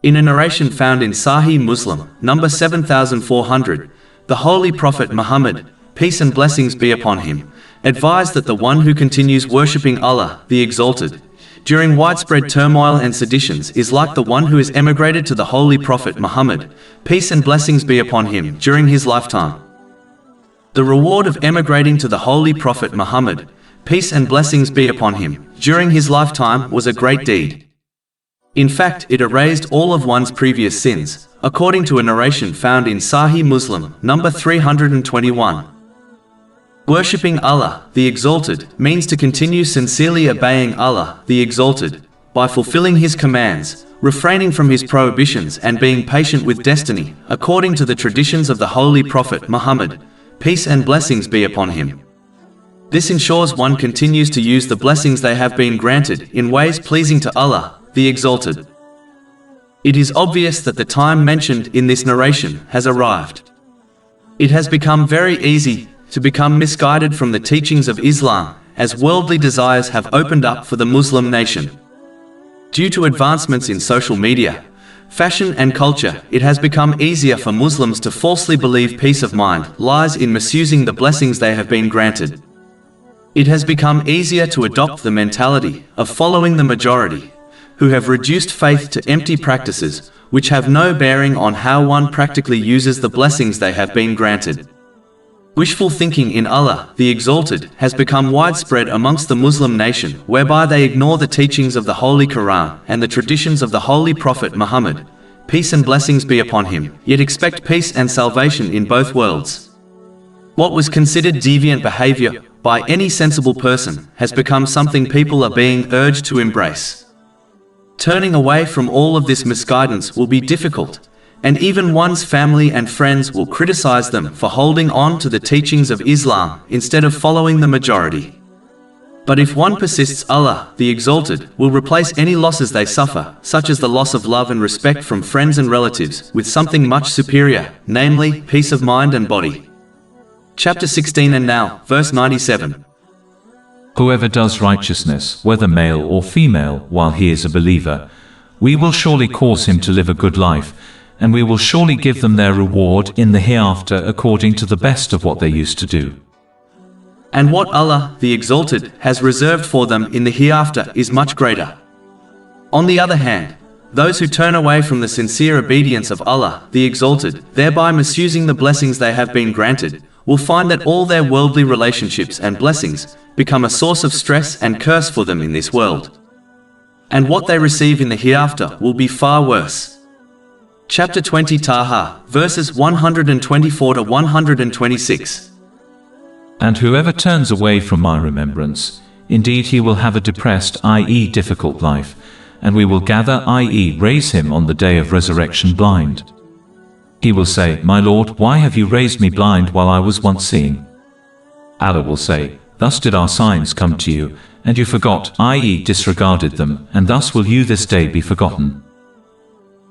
In a narration found in Sahih Muslim, number 7400, the Holy Prophet Muhammad, peace and blessings be upon him, advised that the one who continues worshipping Allah, the Exalted, during widespread turmoil and seditions is like the one who is emigrated to the Holy Prophet Muhammad, peace and blessings be upon him, during his lifetime. The reward of emigrating to the Holy Prophet Muhammad, peace and blessings be upon him, during his lifetime was a great deed. In fact, it erased all of one's previous sins, according to a narration found in Sahih Muslim, number 321. Worshipping Allah, the Exalted, means to continue sincerely obeying Allah, the Exalted, by fulfilling His commands, refraining from His prohibitions and being patient with destiny, according to the traditions of the Holy Prophet Muhammad, peace and blessings be upon him. This ensures one continues to use the blessings they have been granted in ways pleasing to Allah, the Exalted. It is obvious that the time mentioned in this narration has arrived. It has become very easy to become misguided from the teachings of Islam, as worldly desires have opened up for the Muslim nation. Due to advancements in social media, fashion and culture, it has become easier for Muslims to falsely believe peace of mind lies in misusing the blessings they have been granted. It has become easier to adopt the mentality of following the majority, who have reduced faith to empty practices, which have no bearing on how one practically uses the blessings they have been granted. Wishful thinking in Allah, the Exalted, has become widespread amongst the Muslim nation, whereby they ignore the teachings of the Holy Quran and the traditions of the Holy Prophet Muhammad, peace and blessings be upon him, yet expect peace and salvation in both worlds. What was considered deviant behavior by any sensible person has become something people are being urged to embrace. Turning away from all of this misguidance will be difficult, and even one's family and friends will criticize them for holding on to the teachings of Islam instead of following the majority. But if one persists, Allah, the Exalted, will replace any losses they suffer, such as the loss of love and respect from friends and relatives, with something much superior, namely, peace of mind and body. Chapter 16 and now, verse 97. Whoever does righteousness, whether male or female, while he is a believer, we will surely cause him to live a good life, and we will surely give them their reward in the hereafter according to the best of what they used to do. And what Allah, the Exalted, has reserved for them in the hereafter is much greater. On the other hand, those who turn away from the sincere obedience of Allah, the Exalted, thereby misusing the blessings they have been granted, will find that all their worldly relationships and blessings become a source of stress and curse for them in this world. And what they receive in the hereafter will be far worse. Chapter 20 Taha, verses 124 to 126. And whoever turns away from my remembrance, indeed he will have a depressed, i.e. difficult life, and we will gather, i.e. raise him on the day of resurrection blind. He will say, My Lord, why have you raised me blind while I was once seeing? Allah will say, Thus did our signs come to you, and you forgot, i.e. disregarded them, and thus will you this day be forgotten.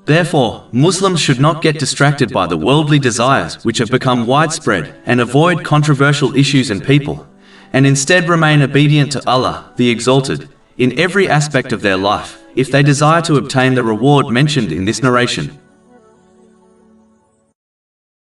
Therefore, Muslims should not get distracted by the worldly desires which have become widespread and avoid controversial issues and people, and instead remain obedient to Allah, the Exalted, in every aspect of their life, if they desire to obtain the reward mentioned in this narration.